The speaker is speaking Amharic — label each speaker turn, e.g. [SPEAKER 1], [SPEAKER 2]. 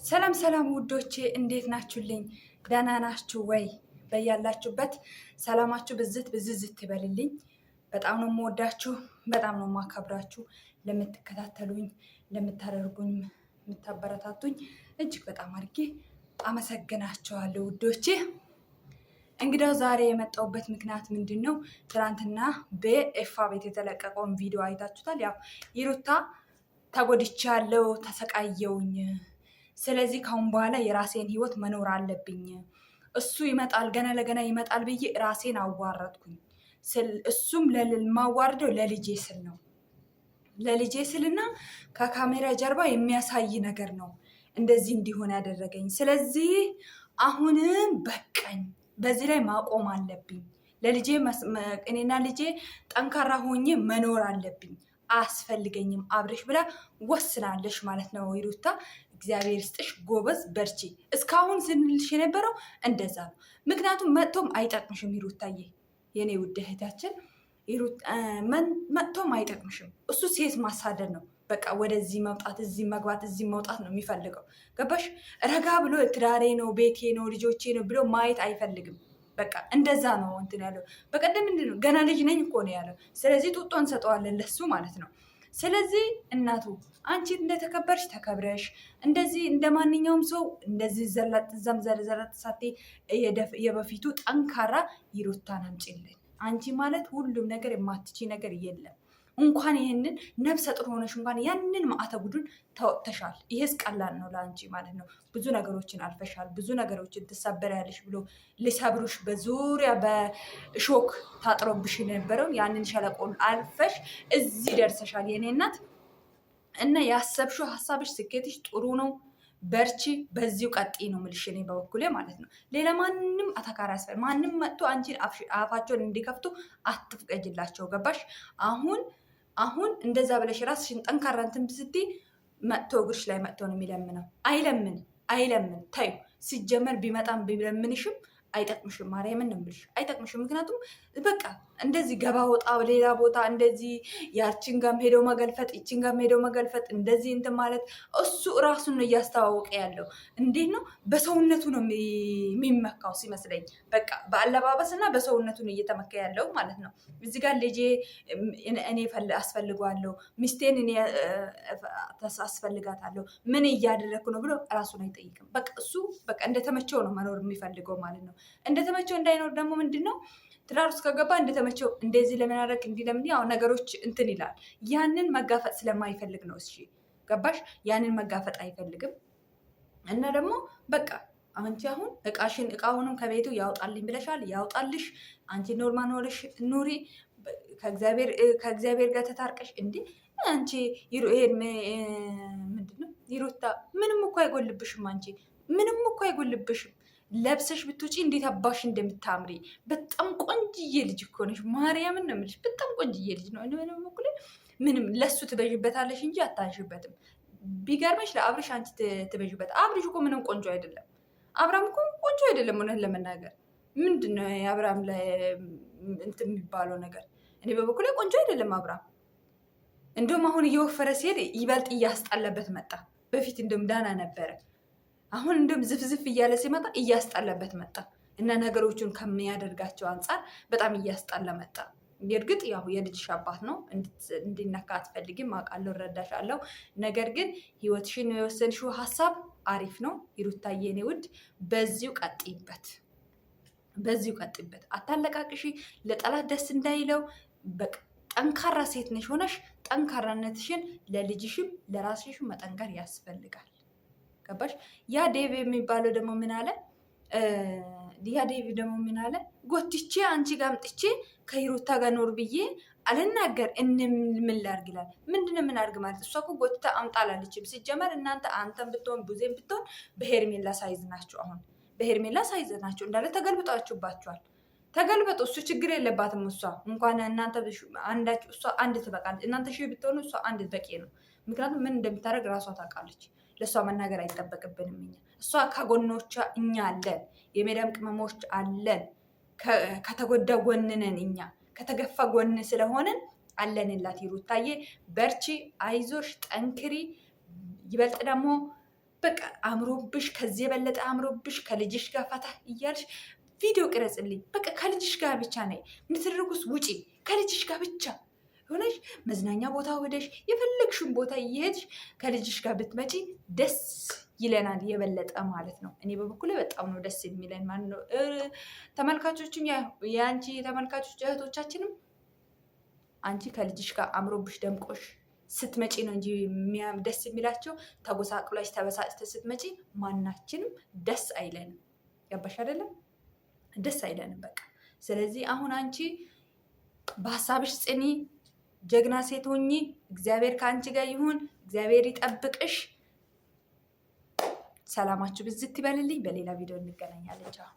[SPEAKER 1] ሰላም ሰላም ውዶቼ እንዴት ናችሁልኝ? ደህና ናችሁ ወይ? በያላችሁበት ሰላማችሁ ብዝት ይበልልኝ። በጣም ነው የምወዳችሁ፣ በጣም ነው የማከብራችሁ። ለምትከታተሉኝ፣ ለምታደርጉኝ፣ የምታበረታቱኝ እጅግ በጣም አድርጌ አመሰግናችኋለሁ ውዶቼ። እንግዲያው ዛሬ የመጣሁበት ምክንያት ምንድን ነው? ትናንትና በኤፋ ቤት የተለቀቀውን ቪዲዮ አይታችሁታል። ያው ይሩታ ተጎድቻለሁ፣ ተሰቃየውኝ ስለዚህ ካሁን በኋላ የራሴን ህይወት መኖር አለብኝ። እሱ ይመጣል ገና ለገና ይመጣል ብዬ ራሴን አዋረድኩኝ። እሱም ማዋርደው ለልጄ ስል ነው። ለልጄ ስልና ከካሜራ ጀርባ የሚያሳይ ነገር ነው እንደዚህ እንዲሆን ያደረገኝ። ስለዚህ አሁንም በቃኝ፣ በዚህ ላይ ማቆም አለብኝ። ለልጄ እኔና ልጄ ጠንካራ ሆኜ መኖር አለብኝ። አያስፈልገኝም አብርሽ ብላ ወስናለሽ ማለት ነው ይሩታ። እግዚአብሔር ስጥሽ፣ ጎበዝ በርቺ። እስካሁን ስንልሽ የነበረው እንደዛ ነው። ምክንያቱም መጥቶም አይጠቅምሽም ይሩታዬ፣ የኔ ውድ እህታችን መጥቶም አይጠቅምሽም። እሱ ሴት ማሳደድ ነው በቃ። ወደዚህ መውጣት፣ እዚህ መግባት፣ እዚህ መውጣት ነው የሚፈልገው። ገባሽ? ረጋ ብሎ ትዳሬ ነው ቤቴ ነው ልጆቼ ነው ብሎ ማየት አይፈልግም። በቃ እንደዛ ነው እንትን ያለው። በቀደም ምንድን ነው ገና ልጅ ነኝ እኮ ነው ያለው። ስለዚህ ጡጦ እንሰጠዋለን ለሱ ማለት ነው። ስለዚህ እናቱ አንቺ እንደተከበርሽ ተከብረሽ እንደዚህ እንደ ማንኛውም ሰው እንደዚህ ዘላጥ ዘም ዘረዘረት ሳቴ የበፊቱ ጠንካራ ይሩታን አምጪልን። አንቺ ማለት ሁሉም ነገር የማትቺ ነገር የለም። እንኳን ይህንን ነፍሰ ጡር ሆነሽ እንኳን ያንን ማዕተ ጉዱን ተወጥተሻል። ይሄስ ቀላል ነው ለአንቺ ማለት ነው። ብዙ ነገሮችን አልፈሻል። ብዙ ነገሮችን ትሰበሪያለሽ ብሎ ሊሰብሩሽ በዙሪያ በሾክ ታጥሮብሽ የነበረውን ያንን ሸለቆን አልፈሽ እዚህ ደርሰሻል የኔ እናት። እና ያሰብሽው ሀሳብሽ ስኬትሽ ጥሩ ነው። በርቺ፣ በዚሁ ቀጥይ ነው የምልሽ እኔ በበኩሌ ማለት ነው። ሌላ ማንም አተካራ ያስፈል ማንም መጥቶ አንቺን አፋቸውን እንዲከፍቱ አትፍቀጅላቸው። ገባሽ? አሁን እንደዛ ብለሽ ራስሽን ጠንካራ እንትን ስትይ መጥቶ እግርሽ ላይ መጥቶ ነው የሚለምነው። አይለምን ታዩ። ሲጀመር ቢመጣም ቢለምንሽም አይጠቅምሽም። ማርያምን ነው የምልሽ አይጠቅምሽም። ምክንያቱም በቃ እንደዚህ ገባ ወጣ ሌላ ቦታ እንደዚህ ያችን ጋም ሄደው መገልፈጥ ይችን ጋም ሄደው መገልፈጥ እንደዚህ እንትን ማለት እሱ እራሱን ነው እያስተዋወቀ ያለው። እንዴት ነው በሰውነቱ ነው የሚመካው ሲመስለኝ። በቃ በአለባበስ እና በሰውነቱ ነው እየተመካ ያለው ማለት ነው። እዚህ ጋር ልጄ እኔ አስፈልገዋለሁ፣ ሚስቴን እኔ አስፈልጋታለሁ፣ ምን እያደረግኩ ነው ብሎ እራሱን አይጠይቅም። በቃ እሱ በቃ እንደተመቸው ነው መኖር የሚፈልገው ማለት ነው። እንደተመቸው እንዳይኖር ደግሞ ምንድን ነው ትዳር ውስጥ ከገባ እንደተመቸው እንደዚህ ለምናደርግ እንዲህ ለምን ያው ነገሮች እንትን ይላል። ያንን መጋፈጥ ስለማይፈልግ ነው። እሺ ገባሽ? ያንን መጋፈጥ አይፈልግም። እና ደግሞ በቃ አንቺ አሁን እቃውንም ከቤቱ ያውጣልኝ ብለሻል፣ ያውጣልሽ። አንቺ ኖርማል ሆነሽ ኑሪ፣ ከእግዚአብሔር ጋር ተታርቀሽ። እንዴ አንቺ ምንድን ነው ይሩታ፣ ምንም እኮ አይጎልብሽም። አንቺ ምንም እኮ አይጎልብሽም። ለብሰሽ ብትውጪ እንዴት አባሽ እንደምታምሪ በጣም ቆንጅዬ ልጅ እኮ ነሽ። ማርያምን ነው የምልሽ፣ በጣም ቆንጅዬ ልጅ ነው። ምንም ለሱ ትበዥበታለሽ እንጂ አታንሽበትም። ቢገርመሽ ለአብርሽ አንቺ ትበዥበት። አብርሽ እኮ ምንም ቆንጆ አይደለም። አብርሃም እኮ ቆንጆ አይደለም። እውነት ለመናገር ምንድን ነው የአብርሃም ላይ እንትን የሚባለው ነገር? እኔ በበኩሌ ቆንጆ አይደለም አብርሃም። እንደውም አሁን እየወፈረ ሲሄድ ይበልጥ እያስጣለበት መጣ። በፊት እንደውም ዳና ነበረ። አሁን እንደውም ዝፍዝፍ እያለ ሲመጣ እያስጣለበት መጣ። እና ነገሮቹን ከሚያደርጋቸው አንጻር በጣም እያስጣለ መጣ። እርግጥ ያው የልጅሽ አባት ነው፣ እንዲነካ አትፈልጊም፣ አውቃለሁ፣ እረዳሻለሁ። ነገር ግን ህይወትሽን የወሰንሽው ሀሳብ አሪፍ ነው ይሩታዬ፣ የኔ ውድ፣ በዚሁ ቀጥይበት፣ አታለቃቅሺ። ለጠላት ደስ እንዳይለው በቃ ጠንካራ ሴት ነሽ። ሆነሽ ጠንካራነትሽን ለልጅሽም ለራስሽም መጠንከር ያስፈልጋል። ገባሽ? ያ ዴቭ የሚባለው ደግሞ ምን አለ? ምን አለ? ጎትቼ አንቺ ጋር አምጥቼ ከሂሩታ ጋር ኖር ብዬ አልናገር ምን ላድርግ ይላል። ምንድነው ምን አድርግ ማለት? እሷ እኮ ጎትታ አምጣ አላለችም። ሲጀመር እናንተ አንተን ብትሆን ቡዜን ብትሆን በሄርሜላ ሳይዝ ናቸው። አሁን በሄርሜላ ሳይዝ ናቸው እንዳለ ተገልብጣችሁባቸዋል። ተገልበጡ። እሱ ችግር የለባትም። እሷ እንኳን እናንተ አንዳችሁ እሷ አንድ ትበቃለች። እናንተ ሺህ ብትሆኑ እሷ አንድ በቂ ነው። ምክንያቱም ምን እንደምታደርግ ራሷ ታውቃለች። ለእሷ መናገር አይጠበቅብንም። እሷ ከጎኖቿ እኛ አለን፣ የሜዳም ቅመሞች አለን። ከተጎዳ ጎንነን እኛ ከተገፋ ጎን ስለሆነን አለንላት። ይሩታዬ በርቺ፣ አይዞሽ፣ ጠንክሪ። ይበልጥ ደግሞ በቃ አምሮብሽ፣ ከዚህ የበለጠ አምሮብሽ ከልጅሽ ጋር ፈታ እያልሽ ቪዲዮ ቅረጽልኝ። በቃ ከልጅሽ ጋር ብቻ ነይ። ምትደርጉስ ውጪ ከልጅሽ ጋር ብቻ ሆነሽ መዝናኛ ቦታ ወደሽ የፈለግሽን ቦታ እየሄድሽ ከልጅሽ ጋር ብትመጪ ደስ ይለናል፣ የበለጠ ማለት ነው። እኔ በበኩሌ በጣም ነው ደስ የሚለን ማለት ነው። ተመልካቾችም የአንቺ ተመልካቾች እህቶቻችንም አንቺ ከልጅሽ ጋር አምሮብሽ ደምቆሽ ስትመጪ ነው እንጂ ደስ የሚላቸው። ተጎሳቅሏሽ ተበሳጭተሽ ስትመጪ ማናችንም ደስ አይለንም። ገባሽ አይደለም? ደስ አይለንም በቃ። ስለዚህ አሁን አንቺ በሀሳብሽ ጽኒ፣ ጀግና ሴት ሆኚ። እግዚአብሔር ከአንቺ ጋር ይሁን። እግዚአብሔር ይጠብቅሽ። ሰላማችሁ ብዝት ይበልልኝ። በሌላ ቪዲዮ እንገናኛለን። ቻው